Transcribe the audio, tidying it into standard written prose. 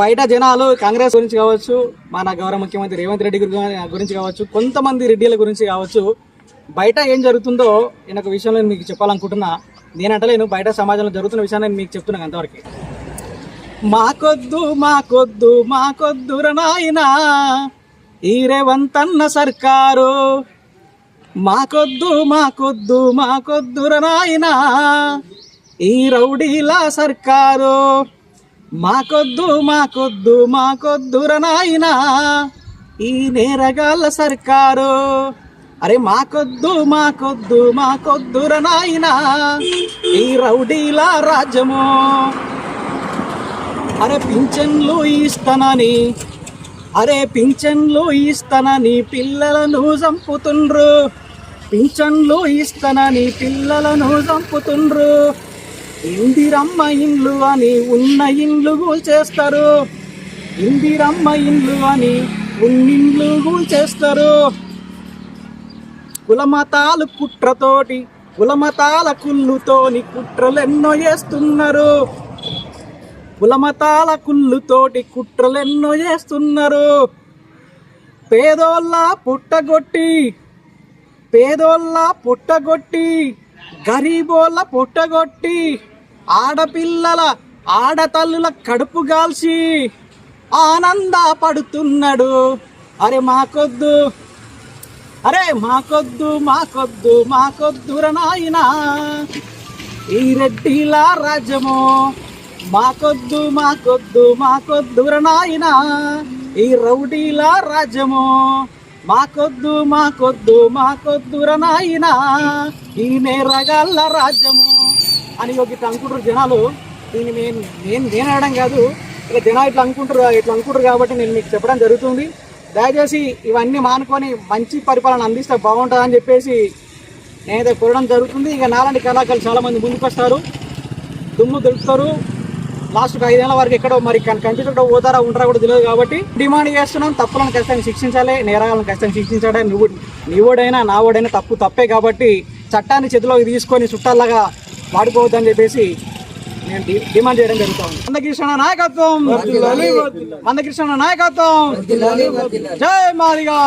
బయట జనాలు కాంగ్రెస్ గురించి కావచ్చు, మన గౌరవ ముఖ్యమంత్రి రేవంత్ రెడ్డి గురించి కావచ్చు, కొంతమంది రెడ్డిల గురించి కావచ్చు, బయట ఏం జరుగుతుందో నేను ఒక విషయంలో మీకు చెప్పాలనుకుంటున్నా. నేనంటలేను, బయట సమాజంలో జరుగుతున్న విషయాన్ని నేను మీకు చెప్తున్నాను అంతవరకు. మాకొద్దుర నాయనా ఈ రేవంత్ అన్న సర్కారు, మాకొద్దుర నాయనా ఈ రౌడీల సర్కారు, మాకొద్దుర నాయనా ఈ నేరగాళ్ళ సర్కారు. అరే మాకొద్దుర నాయనా ఈ రౌడీల రాజ్యము. అరే పింఛన్లు ఇస్తానని పిల్లలను చంపుతుండ్రు, ఇందిరమ్మ ఇండ్లు అని ఉన్న ఇండ్లు కూల్చేస్తారు, కులమతాల కుళ్ళుతోని కుట్రలెన్నో చేస్తున్నారు, పేదోళ్ళ పుట్టగొట్టి గరీబోళ్ళ పుట్టగొట్టి ఆడతల్లుల కడుపు గాల్చి ఆనంద పడుతున్నాడు. అరే మాకొద్దుర నాయనా ఈ రెడ్డిల రాజ్యము, మాకొద్దుర నాయనా ఈ రౌడీల రాజ్యము, మాకొద్దుర నాయనా ఈ నేరగాళ్ళ రాజ్యము అని ఇట్లా అనుకుంటారు జనాలు. దీన్ని నేను అనడం కాదు, ఇక జనాలు ఇట్లా అనుకుంటారు కాబట్టి నేను మీకు చెప్పడం జరుగుతుంది. దయచేసి ఇవన్నీ మానుకొని మంచి పరిపాలన అందిస్తే బాగుంటుందని చెప్పేసి నేనైతే కోరడం జరుగుతుంది. ఇక నాలాంటి కళాకారులు చాలామంది ముందుకు వస్తారు, దుమ్ము దులుపుతారు, లాస్ట్కి 5 ఏళ్ళ వరకు ఎక్కడో మరి కంటితో పోతారా ఉంటారా కూడా తెలియదు. కాబట్టి డిమాండ్ చేస్తున్నాం, తప్పులను ఖచ్చితంగా శిక్షించాలి, నేరాలను ఖచ్చితంగా శిక్షించాలి. నీవోడైనా నావోడైనా తప్పే కాబట్టి చట్టాన్ని చేతిలోకి తీసుకొని చుట్టాలాగా వాడుకోవద్దని చెప్పేసి నేను డిమాండ్ చేయడం జరుగుతుంది. మందకృష్ణ నాయకత్వం, జై మాదిగా.